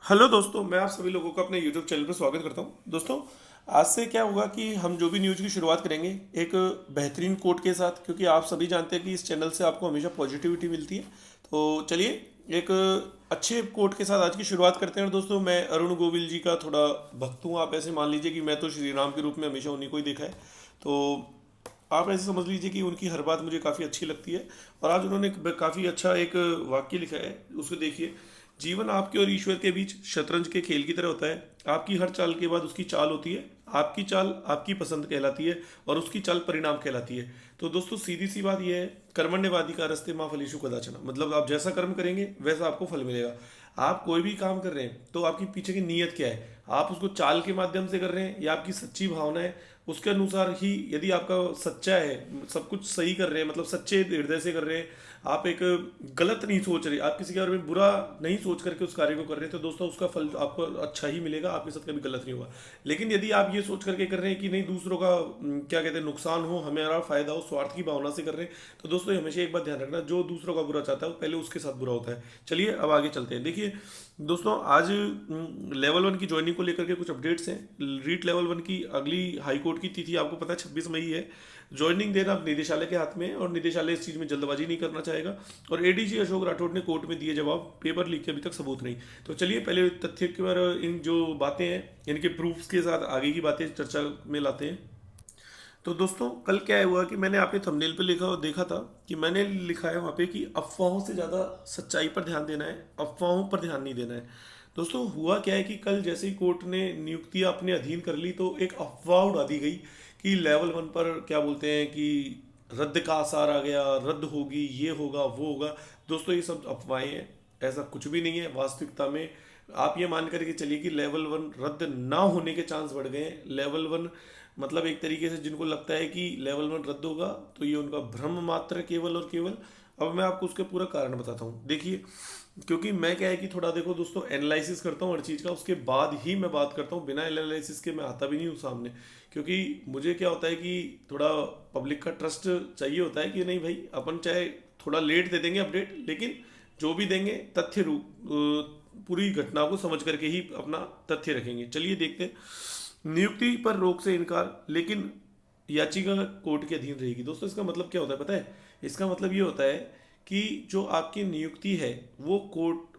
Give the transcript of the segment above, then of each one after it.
Hello दोस्तों, मैं आप सभी लोगों का अपने यूट्यूब चैनल पर स्वागत करता हूं। दोस्तों, आज से क्या होगा कि हम जो भी न्यूज़ की शुरुआत करेंगे एक बेहतरीन कोट के साथ, क्योंकि आप सभी जानते हैं कि इस चैनल से आपको हमेशा पॉजिटिविटी मिलती है। तो चलिए एक अच्छे कोट के साथ आज की शुरुआत करते हैं। दोस्तों, मैं अरुण गोविल जी का थोड़ा भक्त हूँ। आप ऐसे मान लीजिए कि मैं तो श्री राम के रूप में हमेशा उन्हीं को ही देखा है। तो आप ऐसे समझ लीजिए कि उनकी हर बात मुझे काफ़ी अच्छी लगती है। और आज उन्होंने काफ़ी अच्छा एक वाक्य लिखा है, उसको देखिए। जीवन आपके और ईश्वर के बीच शतरंज के खेल की तरह होता है। आपकी हर चाल के बाद उसकी चाल होती है। आपकी चाल आपकी पसंद कहलाती है और उसकी चाल परिणाम कहलाती है। तो दोस्तों, सीधी सी बात यह है, कर्मण्यवादी का रस्ते माँ फलीशु कदाचन। मतलब आप जैसा कर्म करेंगे वैसा आपको फल मिलेगा। आप कोई भी काम कर रहे हैं तो आपकी पीछे की नीयत क्या है, आप उसको चाल के माध्यम से कर रहे हैं या आपकी सच्ची भावना है, उसके अनुसार ही। यदि आपका सच्चा है, सब कुछ सही कर रहे हैं, मतलब सच्चे हृदय से कर रहे हैं, आप एक गलत नहीं सोच रहे, आप किसी के बारे में बुरा नहीं सोच करके उस कार्य को कर रहे हैं, तो दोस्तों उसका फल आपको अच्छा ही मिलेगा, आपके साथ कभी गलत नहीं होगा। लेकिन यदि आप ये सोच करके कर रहे हैं कि नहीं, दूसरों का क्या कहते हैं, नुकसान हो, हमारा फायदा हो, स्वार्थ की भावना से कर रहे हैं, तो दोस्तों हमेशा एक बात ध्यान रखना, जो दूसरों का बुरा चाहता है वो पहले उसके साथ बुरा होता है। चलिए अब आगे चलते हैं। देखिए दोस्तों, आज लेवल 1 की ज्वाइनिंग को लेकर के कुछ अपडेट्स हैं। रीट लेवल 1 की अगली हाई कोर्ट की तिथि आपको पता है 26 मई है। ज्वाइनिंग देना अब निदेशालय के हाथ में है और निदेशालय इस चीज़ में जल्दबाजी नहीं करना चाहेगा। और एडीजी अशोक राठौड़ ने कोर्ट में दिए जवाब, पेपर लीक के अभी तक सबूत नहीं। तो चलिए पहले तथ्य के बारे, इन जो बातें हैं इनके प्रूफ्स के साथ आगे की बातें चर्चा में लाते हैं। तो दोस्तों, कल क्या हुआ कि मैंने आपके थंबनेल पे लिखा और देखा था कि मैंने लिखा है वहाँ पे कि अफवाहों से ज़्यादा सच्चाई पर ध्यान देना है, अफवाहों पर ध्यान नहीं देना है। दोस्तों, हुआ क्या है कि कल जैसे ही कोर्ट ने नियुक्तियां अपने अधीन कर ली तो एक अफवाह उड़ा दी गई कि लेवल 1 पर क्या बोलते हैं कि रद्द का आसार आ गया, रद्द होगी, ये होगा वो होगा। दोस्तों, ये सब अफवाहें हैं, ऐसा कुछ भी नहीं है वास्तविकता में। आप ये मान करके चलिए कि लेवल 1 रद्द ना होने के चांस बढ़ गए हैं। लेवल 1 मतलब एक तरीके से जिनको लगता है कि लेवल 1 रद्द होगा तो ये उनका भ्रम मात्र है, केवल और केवल। अब मैं आपको उसके पूरा कारण बताता हूँ। देखिए, क्योंकि मैं क्या है कि थोड़ा देखो दोस्तों, एनालिसिस करता हूँ हर चीज़ का, उसके बाद ही मैं बात करता हूँ। बिना एनालिसिस के मैं आता भी नहीं हूँ सामने, क्योंकि मुझे क्या होता है कि थोड़ा पब्लिक का ट्रस्ट चाहिए होता है कि नहीं भाई, अपन चाहे थोड़ा लेट दे देंगे अपडेट, लेकिन जो भी देंगे तथ्य रूप पूरी घटना को समझ करके ही अपना तथ्य रखेंगे। चलिए देखते हैं। नियुक्ति पर रोक से इनकार, लेकिन याचिका कोर्ट के अधीन रहेगी। दोस्तों, इसका मतलब क्या होता है पता है? इसका मतलब ये होता है कि जो आपकी नियुक्ति है वो कोर्ट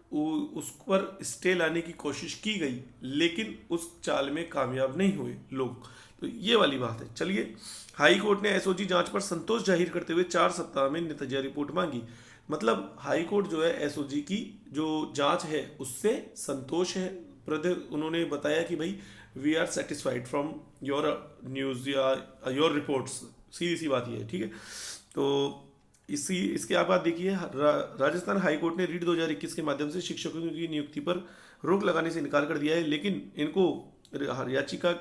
उस पर स्टे लाने की कोशिश की गई, लेकिन उस चाल में कामयाब नहीं हुए लोग। तो ये वाली बात है। चलिए, हाई कोर्ट ने एसओजी जांच पर संतोष जाहिर करते हुए 4 सप्ताह में नतीजा रिपोर्ट मांगी। मतलब हाई कोर्ट जो है एसओजी की जो जांच है उससे संतोष है। उन्होंने बताया कि भाई we are satisfied from your news या योर रिपोर्ट्स। सीधी सी बात ये है, ठीक है। तो इसी इसके बाद देखिए, राजस्थान हाई कोर्ट ने रीट 2021 के माध्यम से शिक्षकों की नियुक्ति पर रोक लगाने से इनकार कर दिया है, लेकिन इनको याचिका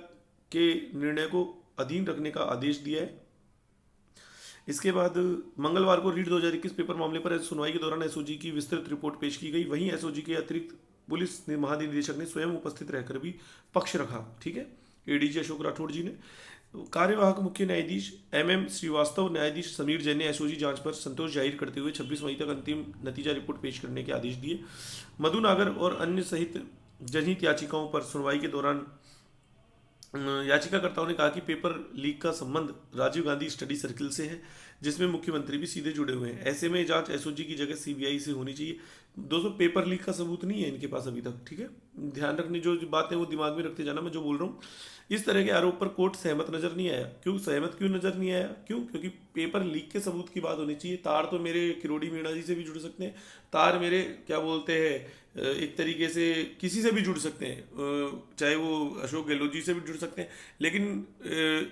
के निर्णय को अधीन रखने का आदेश दिया है। इसके बाद मंगलवार को रीट 2021 पेपर मामले पर सुनवाई के दौरान एसओजी की विस्तृत रिपोर्ट पेश की गई। वहीं एसओजी के अतिरिक्त पुलिस महानिदेशक ने स्वयं उपस्थित रहकर भी पक्ष रखा, ठीक है, एडीजी अशोक राठौड़ जी ने। कार्यवाहक मुख्य न्यायाधीश एमएम श्रीवास्तव, न्यायाधीश समीर जैन ने एसओजी जांच पर संतोष जाहिर करते हुए 26 मई तक अंतिम नतीजा रिपोर्ट पेश करने के आदेश दिए। मधु नागर और अन्य सहित जनहित याचिकाओं पर सुनवाई के दौरान याचिकाकर्ताओं ने कहा कि पेपर लीक का संबंध राजीव गांधी स्टडी सर्किल से है, जिसमें मुख्यमंत्री भी सीधे जुड़े हुए हैं। ऐसे में जांच एसओजी की जगह सीबीआई से होनी चाहिए। दोस्तों, पेपर लीक का सबूत नहीं है इनके पास अभी तक, ठीक है। ध्यान रखने जो बातें वो दिमाग में रखते जाना, मैं जो बोल रहा हूँ। इस तरह के आरोप पर कोर्ट सहमत नजर नहीं आया। सहमत क्यों नजर नहीं आया? क्योंकि पेपर लीक के सबूत की बात होनी चाहिए। तार तो मेरे किरोड़ी मीणा जी से भी जुड़ सकते हैं, तार मेरे क्या बोलते हैं एक तरीके से किसी से भी जुड़ सकते हैं, चाहे वो अशोक गहलोत जी से भी जुड़ सकते हैं। लेकिन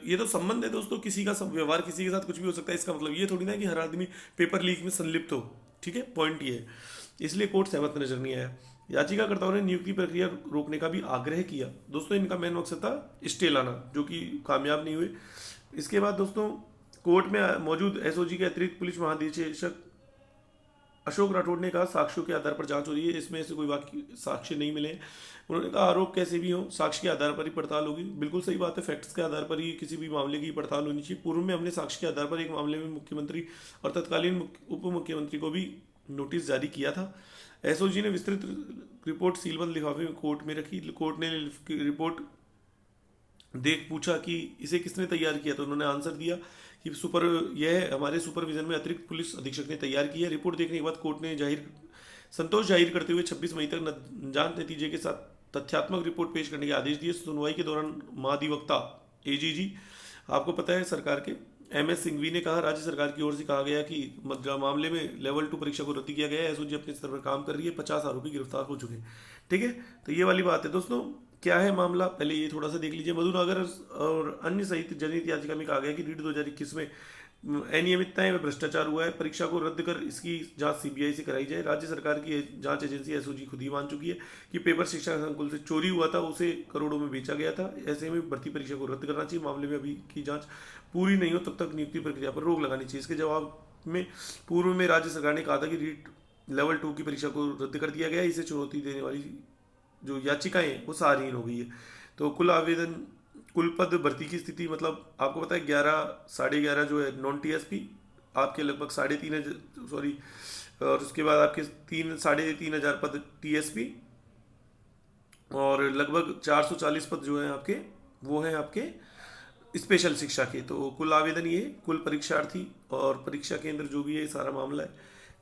ये तो संबंध है दोस्तों, किसी का सब व्यवहार किसी के साथ कुछ भी हो सकता है। इसका मतलब ये थोड़ी ना कि हर आदमी पेपर लीक में संलिप्त हो, ठीक है। पॉइंट ये है, इसलिए कोर्ट सहमत नजर नहीं आया। याचिकाकर्ताओं ने नियुक्ति प्रक्रिया रोकने का भी आग्रह किया। दोस्तों, इनका मेन मकसद था स्टे लाना, जो कि कामयाब नहीं हुए। इसके बाद दोस्तों, कोर्ट में मौजूद एसओजी के अतिरिक्त पुलिस महानिदेशक अशोक राठौड़ ने कहा साक्ष्यों के आधार पर जांच हो रही है, इसमें ऐसे कोई वाक्य साक्ष्य नहीं मिले। उन्होंने कहा आरोप कैसे भी हो, साक्ष्य के आधार पर ही पड़ताल होगी। बिल्कुल सही बात है, फैक्ट्स के आधार पर ही किसी भी मामले की पड़ताल होनी चाहिए। पूर्व में हमने साक्ष्य के आधार पर एक मामले में मुख्यमंत्री और तत्कालीन उप मुख्यमंत्री को भी नोटिस जारी किया था। एसओजी ने विस्तृत रिपोर्ट सीलबंद लिफाफे में कोर्ट में रखी। कोर्ट ने रिपोर्ट देख पूछा कि इसे किसने तैयार किया, तो उन्होंने आंसर दिया कि यह हमारे सुपरविजन में अतिरिक्त पुलिस अधीक्षक ने तैयार की है। रिपोर्ट देखने के बाद कोर्ट ने संतोष जाहिर करते हुए 26 मई तक जांच नतीजे के साथ तथ्यात्मक रिपोर्ट पेश करने के आदेश दिए। सुनवाई के दौरान महाधिवक्ता एजीजी, आपको पता है सरकार के, एमएस सिंघवी ने कहा, राज्य सरकार की ओर से कहा गया कि मामले में लेवल 2 परीक्षा को रद्द किया गया है। एसओजी अपने स्तर पर काम कर रही है, 50 आरोपी गिरफ्तार हो चुके हैं। ठीक है, तो ये वाली बात है दोस्तों। क्या है मामला, पहले ये थोड़ा सा देख लीजिए। मधुनागर और अन्य सहित जनहित याचिका में कहा गया कि रीट 2021 में अनियमितताएं व भ्रष्टाचार हुआ है, परीक्षा को रद्द कर इसकी जांच सीबीआई से कराई जाए। राज्य सरकार की जांच एजेंसी एसओजी खुद ही मान चुकी है कि पेपर शिक्षा संकुल से चोरी हुआ था, उसे करोड़ों में बेचा गया था। ऐसे में भर्ती परीक्षा को रद्द करना चाहिए। मामले में अभी की जांच पूरी नहीं हो तब तक नियुक्ति प्रक्रिया पर रोक लगानी चाहिए। इसके जवाब में पूर्व में राज्य सरकार ने कहा था कि रीट लेवल 2 की परीक्षा को रद्द कर दिया गया है, इसे चुनौती देने वाली जो याचिकाएं वो सारहीन हो गई है। तो कुल पद भर्ती की स्थिति, मतलब आपको पता है 11 जो है नॉन टीएसपी आपके लगभग 3,500 सॉरी, और उसके बाद आपके 3,500 पद टीएसपी और लगभग 440 पद जो है आपके वो हैं आपके स्पेशल शिक्षा के। तो कुल आवेदन ये, कुल परीक्षार्थी और परीक्षा केंद्र जो भी है, ये सारा मामला है।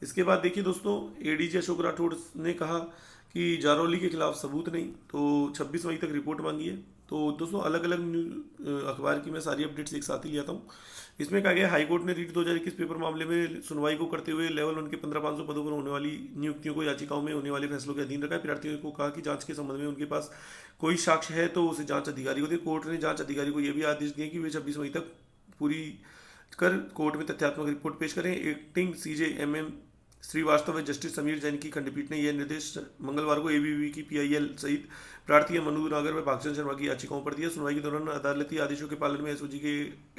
इसके बाद देखिए दोस्तों, एडीजी अशोक राठौड़ ने कहा कि जारौली के खिलाफ सबूत नहीं, तो 26 मई तक रिपोर्ट मांगी है। तो दोस्तों अलग अलग अखबार की मैं सारी अपडेट्स एक साथ ही ले आता हूँ। इसमें कहा गया हाईकोर्ट ने रीट 2021 पेपर मामले में सुनवाई को करते हुए लेवल 1 के 15,500 पदों पर होने वाली नियुक्तियों को याचिकाओं में होने वाले फैसलों के अधीन रखा है। प्रार्थियों को कहा कि जांच के संबंध में उनके पास कोई साक्ष्य है तो उसे जांच अधिकारी को दे। कोर्ट ने जांच अधिकारी को यह भी आदेश दिए कि वे 26 मई तक पूरी कर कोर्ट में तथ्यात्मक रिपोर्ट पेश करें। एक्टिंग सीजे MM श्रीवास्तव व जस्टिस समीर जैन की खंडपीठ ने यह निर्देश मंगलवार को एबीवीपी की PIL सहित प्रार्थी मनुनागर व भागचंद शर्मा की याचिकाओं पर दिया। सुनवाई के दौरान अदालती आदेशों के पालन में एसओजी के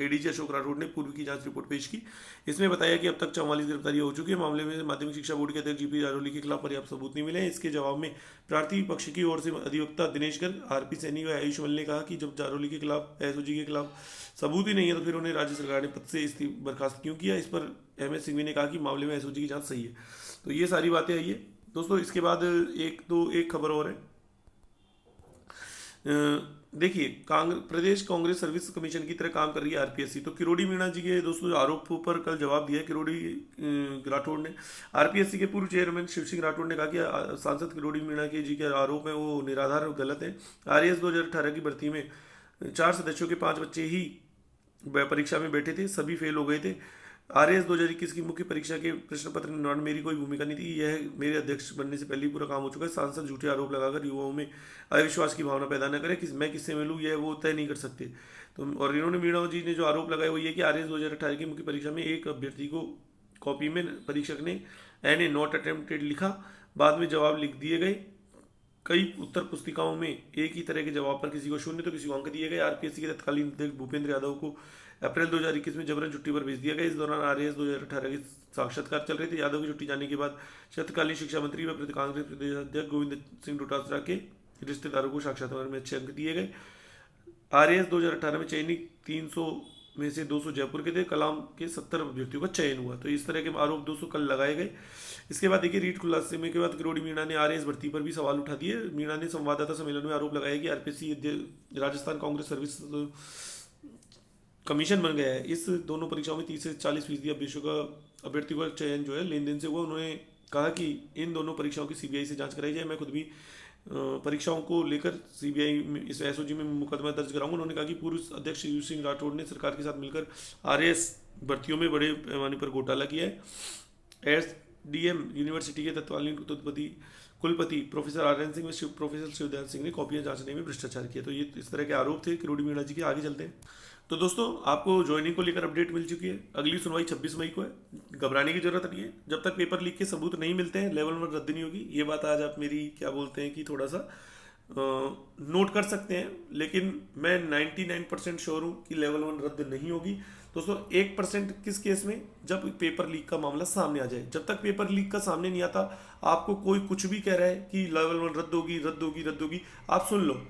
एडीजी अशोक राठौड़ ने पूर्व की जांच रिपोर्ट पेश की। इसमें बताया कि अब तक 44 गिरफ्तारियां हो चुकी है। मामले में माध्यमिक शिक्षा बोर्ड के अध्यक्ष GP जारौली के खिलाफ पर्याप्त सबूत नहीं मिले हैं। इसके जवाब में प्रार्थी पक्ष की ओर से अधिवक्ता दिनेश गर्ग, RP सैनी व आयुष मल ने कहा कि जब जारौली के खिलाफ एसओजी के खिलाफ सबूत ही नहीं है तो फिर उन्हें राज्य सरकार ने पद से बर्खास्त क्यों किया। इस पर MS सिंघवी ने कहा कि मामले में एसओजी की जांच सही है। तो ये सारी बातें आई है दोस्तों। इसके बाद एक खबर और है। देखिए, प्रदेश कांग्रेस सर्विस कमीशन की तरह काम कर रही है RPSC। तो किरोड़ी मीणा जी के दोस्तों आरोपों पर कल जवाब दिया किरोड़ी राठौड़ ने। RPSC के पूर्व चेयरमैन शिव सिंह राठौड़ ने कहा कि सांसद किरोड़ी मीणा के जी के आरोप है वो निराधार और गलत है। RAS 2018 की भर्ती में 4 सदस्यों के 5 बच्चे ही परीक्षा में बैठे थे, सभी फेल हो गए थे। RAS 2021 की मुख्य परीक्षा के प्रश्न पत्र निर्माण मेरी कोई भूमिका नहीं थी, यह मेरे अध्यक्ष बनने से पहले ही पूरा काम हो चुका है। सांसद झूठे आरोप लगाकर युवाओं में अविश्वास की भावना पैदा न करें, मैं किससे मिलूँ यह वो तय नहीं कर सकते। तो और इन्होंने मीणा जी ने जो आरोप लगाया वो ये कि RAS 2018 की मुख्य परीक्षा में एक अभ्यर्थी को कॉपी में परीक्षक ने NA नॉट अटेम्प्टेड लिखा, बाद में जवाब लिख दिए गए। कई उत्तर पुस्तिकाओं में एक ही तरह के जवाब पर किसी को 0 तो किसी को अंक दिए गए। RPSC के तत्कालीन अध्यक्ष भूपेंद्र यादव को अप्रैल 2021 में जबरन छुट्टी पर भेज दिया गया। इस दौरान RAS 2018 के साक्षात्कार चल रहे थे। यादव की छुट्टी जाने के बाद शतकालीन शिक्षा मंत्री व कांग्रेस प्रदेश अध्यक्ष गोविंद सिंह डोटासरा के रिश्तेदारों को साक्षात्कार में अच्छे अंक दिए गए। RAS 2018 में चयनित 300 में से 200 जयपुर के थे। कलाम के 70 अभ्यर्थियों का चयन हुआ। तो इस तरह के आरोप 200 कल लगाए गए। इसके बाद देखिए, रीट खुलासे में के बाद किरोड़ी मीणा ने RAS भर्ती पर भी सवाल उठा दिए। मीणा ने संवाददाता सम्मेलन में आरोप लगाया कि RPSC Rajasthan Congress service commission बन गया है। इस दोनों परीक्षाओं में 30 से 40% अभ्यर्थियों का चयन जो है लेन देन से हुआ। उन्होंने कहा कि इन दोनों परीक्षाओं की CBI से जांच कराई जाए। मैं खुद भी परीक्षाओं को लेकर CBI में इस SOG में मुकदमा दर्ज कराऊंगा। उन्होंने कहा कि पूर्व अध्यक्ष शिव सिंह राठौड़ ने सरकार के साथ मिलकर RAS भर्तियों में बड़े पैमाने पर घोटाला किया है। SDM यूनिवर्सिटी के तत्कालीन कुलपति प्रोफेसर RN सिंह व प्रोफेसर शिवदयाल सिंह ने कॉपियां जांचने में भ्रष्टाचार किया। तो ये इस तरह के आरोप थे किरोड़ी मीणा जी के। आगे चलते हैं। तो दोस्तों आपको ज्वाइनिंग को लेकर अपडेट मिल चुकी है। अगली सुनवाई 26 मई को है। घबराने की जरूरत नहीं है। जब तक पेपर लीक के सबूत नहीं मिलते हैं लेवल 1 रद्द नहीं होगी। ये बात आज आप मेरी क्या बोलते हैं कि थोड़ा सा नोट कर सकते हैं, लेकिन मैं 99% श्योर हूँ कि लेवल 1 रद्द नहीं होगी। दोस्तों 1% किस केस में, जब पेपर लीक का मामला सामने आ जाए। जब तक पेपर लीक का सामने नहीं आता, आपको कोई कुछ भी कह रहा है कि लेवल 1 रद्द होगी, आप सुन लो,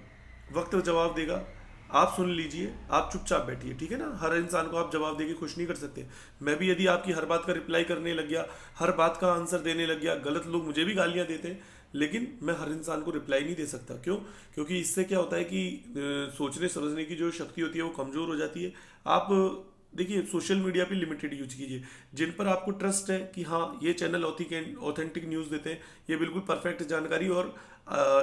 वक्त जवाब देगा। आप सुन लीजिए, आप चुपचाप बैठिए, ठीक है ना। हर इंसान को आप जवाब देके खुश नहीं कर सकते। मैं भी यदि आपकी हर बात का रिप्लाई करने लग गया, हर बात का आंसर देने लग गया, गलत लोग मुझे भी गालियां देते हैं, लेकिन मैं हर इंसान को रिप्लाई नहीं दे सकता। क्यों? क्योंकि इससे क्या होता है कि सोचने समझने की जो शक्ति होती है वो कमज़ोर हो जाती है। आप देखिए, सोशल मीडिया पे लिमिटेड यूज कीजिए। जिन पर आपको ट्रस्ट है कि हाँ ये चैनल ऑथेंटिक न्यूज़ देते हैं, ये बिल्कुल परफेक्ट जानकारी और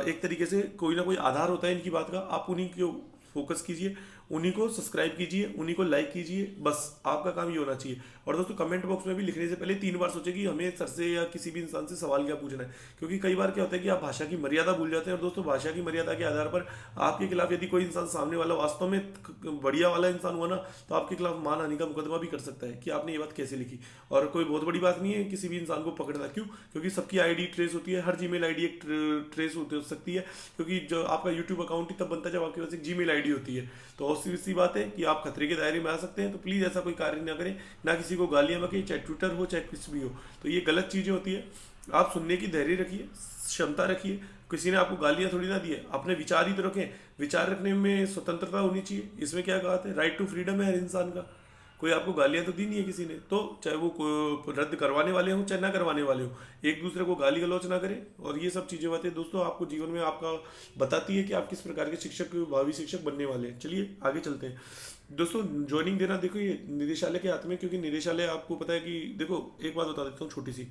एक तरीके से कोई ना कोई आधार होता है इनकी बात का, आप उन्हीं को फोकस कीजिए, उन्हीं को सब्सक्राइब कीजिए, उन्हीं को लाइक कीजिए। बस आपका काम ये होना चाहिए। और दोस्तों, कमेंट बॉक्स में भी लिखने से पहले 3 बार सोचें कि हमें सर से या किसी भी इंसान से सवाल क्या पूछना है। क्योंकि कई बार क्या होता है कि आप भाषा की मर्यादा भूल जाते हैं। और दोस्तों, भाषा की मर्यादा के आधार पर आपके खिलाफ यदि कोई इंसान सामने वाला वास्तव में बढ़िया वाला इंसान हुआ ना, तो आपके खिलाफ मानहानि का मुकदमा भी कर सकता है कि आपने ये बात कैसे लिखी। और कोई बहुत बड़ी बात नहीं है किसी भी इंसान को पकड़ना। क्यों? क्योंकि सबकी आईडी ट्रेस होती है, हर जीमेल आईडी एक ट्रेस हो सकती है। क्योंकि जो आपका यूट्यूब अकाउंट ही तब बनता है जब आपके पास एक जीमेल आईडी होती है। तो ऑब्वियस सी बात है कि आप खतरे के दायरे में आ सकते हैं। तो प्लीज़ ऐसा कोई कार्य ना करें, ना किसी को गालियाँ बकें, चाहे ट्विटर हो चाहे कुछ भी हो। तो ये गलत चीज़ें होती है। आप सुनने की धैर्य रखिए, क्षमता रखिए। किसी ने आपको गालियाँ थोड़ी ना दी है, अपने विचार ही तो रखें। विचार रखने में स्वतंत्रता होनी चाहिए। इसमें क्या कहा है, राइट टू फ्रीडम है हर इंसान का। कोई आपको गालियां तो दी नहीं है किसी ने, तो चाहे वो रद्द करवाने वाले हो चाहे ना करवाने वाले हो, एक दूसरे को गाली गलौच ना करें। और ये सब चीजें बातें दोस्तों आपको जीवन में आपका बताती है कि आप किस प्रकार के शिक्षक, भावी शिक्षक बनने वाले हैं। चलिए आगे चलते हैं दोस्तों। ज्वाइनिंग देना देखो ये निदेशालय के हाथ में, क्योंकि निदेशालय आपको पता है कि देखो, एक बात बता देता हूँ छोटी सी।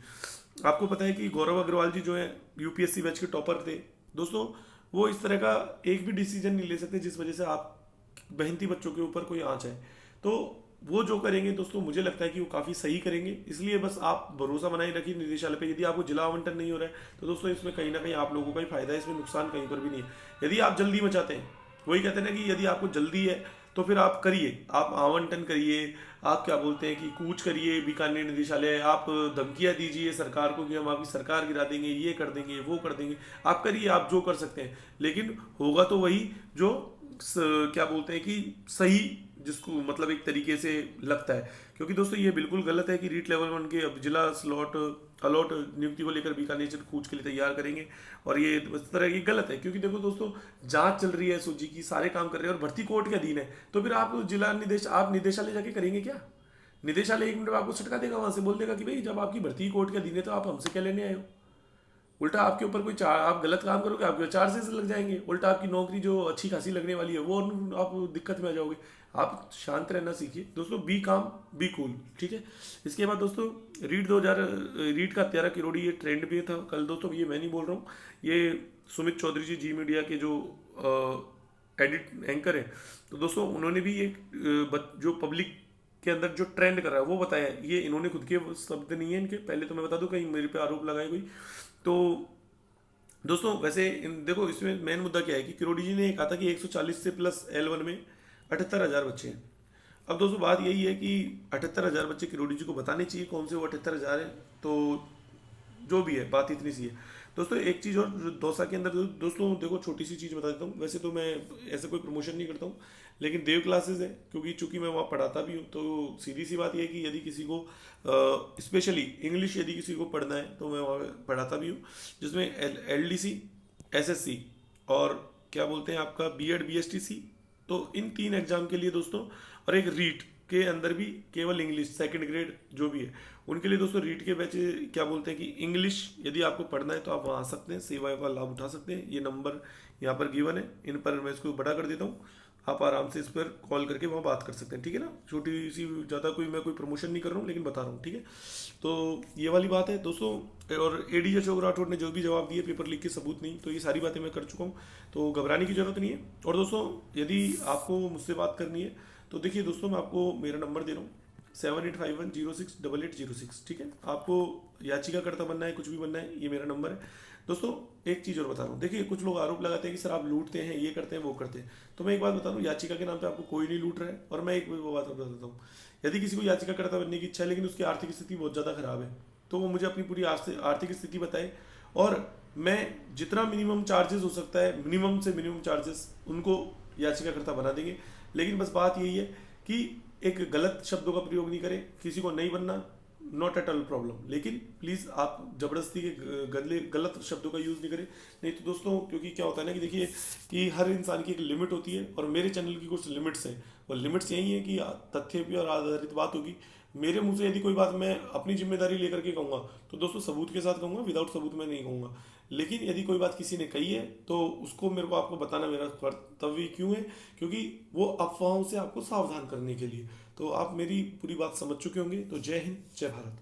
आपको पता है कि गौरव अग्रवाल जी जो है यूपीएससी बैच के टॉपर थे दोस्तों, वो इस तरह का एक भी डिसीजन नहीं ले सकते जिस वजह से आप बहनती बच्चों के ऊपर कोई आंच है। तो वो जो करेंगे दोस्तों, मुझे लगता है कि वो काफ़ी सही करेंगे। इसलिए बस आप भरोसा बनाए रखिए निदेशालय पे। यदि आपको जिला आवंटन नहीं हो रहा है तो दोस्तों इसमें कहीं ना कहीं आप लोगों का ही फायदा है, इसमें नुकसान कहीं पर भी नहीं है। यदि आप जल्दी मचाते हैं, वही कहते हैं ना कि यदि आपको जल्दी है तो फिर आप करिए, आप आवंटन करिए, आप क्या बोलते हैं कि कूच करिए बीकानेर निदेशालय, आप धमकियां दीजिए सरकार को कि हम आपकी सरकार गिरा देंगे, ये कर देंगे, वो कर देंगे। आप करिए, आप जो कर सकते हैं, लेकिन होगा तो वही जो क्या बोलते हैं कि सही, जिसको मतलब एक तरीके से लगता है। क्योंकि दोस्तों ये बिल्कुल गलत है कि रीट लेवल 1 के अब जिला स्लॉट अलॉट नियुक्ति को लेकर बीकानेर कूच के लिए तैयार करेंगे। और ये इस तरह की गलत है, क्योंकि देखो दोस्तों, जांच चल रही है एसओजी की, सारे काम कर रहे हैं और भर्ती कोर्ट के अधीन है। तो फिर आप आप निदेशालय जाके करेंगे क्या? निदेशालय 1 मिनट में आपको छटका देगा, वहां से बोल देगा कि भाई जब आपकी भर्ती कोर्ट के अधीन है तो आप हमसे क्या लेने आए हो। उल्टा आपके ऊपर कोई आप गलत काम करोगे, आपके चार्जेस लग जाएंगे। उल्टा आपकी नौकरी जो अच्छी खासी लगने वाली है वो आप दिक्कत में आ जाओगे। आप शांत रहना सीखिए दोस्तों, बी काम बी कूल, ठीक है। इसके बाद दोस्तों, रीट का 13 किरोड़ी ये ट्रेंड भी था कल दोस्तों। ये मैं नहीं बोल रहा हूँ, ये सुमित चौधरी जी जी मीडिया के जो एडिट एंकर है, तो दोस्तों उन्होंने भी एक जो पब्लिक के अंदर जो ट्रेंड कर रहा है वो बताया। ये इन्होंने खुद के शब्द नहीं है इनके, पहले तो मैं बता दूं कहीं मेरे पे आरोप लगाए कोई। तो दोस्तों वैसे देखो, इसमें मेन मुद्दा क्या है कि किरोड़ी जी ने कहा था कि 140 से प्लस L1 में 78,000 बच्चे हैं। अब दोस्तों बात यही है कि 78,000 बच्चे किरोड़ी जी को बताने चाहिए कौन से वो 78,000 है। तो जो भी है, बात इतनी सी है दोस्तों। एक चीज़ और दौसा के अंदर दोस्तों देखो, छोटी सी चीज़ बता देता हूँ। वैसे तो मैं ऐसे कोई प्रमोशन नहीं करता हूँ, लेकिन देव क्लासेस है, क्योंकि चूंकि मैं वहाँ पढ़ाता भी हूँ। तो सीधी सी बात यह है कि यदि किसी को स्पेशली इंग्लिश यदि किसी को पढ़ना है तो मैं वहाँ पढ़ाता भी हूँ, जिसमें LDC, SSC और क्या बोलते हैं आपका BEd BSTC। तो इन 3 एग्जाम के लिए दोस्तों, और एक रीट के अंदर भी केवल इंग्लिश सेकंड ग्रेड जो भी है उनके लिए दोस्तों, रीट के बैच क्या बोलते हैं कि इंग्लिश यदि आपको पढ़ना है तो आप वहाँ आ सकते हैं, सेवाओं का लाभ उठा सकते हैं। ये नंबर यहाँ पर गिवन है, इन पर मैं इसको बड़ा कर देता हूँ। आप आराम से इस पर कॉल करके वहाँ बात कर सकते हैं, ठीक है ना। छोटी सी, ज़्यादा मैं कोई प्रमोशन नहीं कर रहा हूँ, लेकिन बता रहा हूँ, ठीक है। तो ये वाली बात है दोस्तों। और AD अशोक राठौड़ ने जो भी जवाब दिए, पेपर लीक के सबूत नहीं, तो ये सारी बातें मैं कर चुका हूँ, तो घबराने की जरूरत नहीं है। और दोस्तों यदि आपको मुझसे बात करनी है तो देखिए दोस्तों, मैं आपको मेरा नंबर दे रहा हूँ 7851068806, ठीक है। आपको याचिकाकर्ता बनना है, कुछ भी बनना है, ये मेरा नंबर है दोस्तों। एक चीज़ और बता रहा हूँ, देखिए कुछ लोग आरोप लगाते हैं कि सर आप लूटते हैं, ये करते हैं, वो करते हैं। तो मैं एक बात बता दूँ, याचिका के नाम पे आपको कोई नहीं लूट रहा है। और मैं एक बात बता देता हूँ, यदि किसी को याचिकाकर्ता बनने की इच्छा है लेकिन उसकी आर्थिक स्थिति बहुत ज़्यादा खराब है, तो वो मुझे अपनी पूरी आर्थिक स्थिति बताए, और मैं जितना मिनिमम चार्जेस हो सकता है, मिनिमम से मिनिमम चार्जेस, उनको याचिकाकर्ता बना देंगे। लेकिन बस बात यही है कि एक गलत शब्दों का प्रयोग नहीं करें। किसी को नहीं बनना, नॉट एट ऑल प्रॉब्लम, लेकिन प्लीज़ आप जबरदस्ती के गलत शब्दों का यूज़ नहीं करें। नहीं तो दोस्तों, क्योंकि क्या होता है ना कि देखिए कि हर इंसान की एक लिमिट होती है, और मेरे चैनल की कुछ लिमिट्स हैं। और लिमिट्स यही है कि तथ्य पर आधारित बात होगी। मेरे मुंह से यदि कोई बात मैं अपनी जिम्मेदारी लेकर के कहूँगा तो दोस्तों सबूत के साथ कहूँगा, विदाउट सबूत मैं नहीं कहूँगा। लेकिन यदि कोई बात किसी ने कही है तो उसको मेरे को आपको बताना मेरा कर्तव्य क्यों है, क्योंकि वो अफवाहों से आपको सावधान करने के लिए। तो आप मेरी पूरी बात समझ चुके होंगे। तो जय हिंद, जय भारत।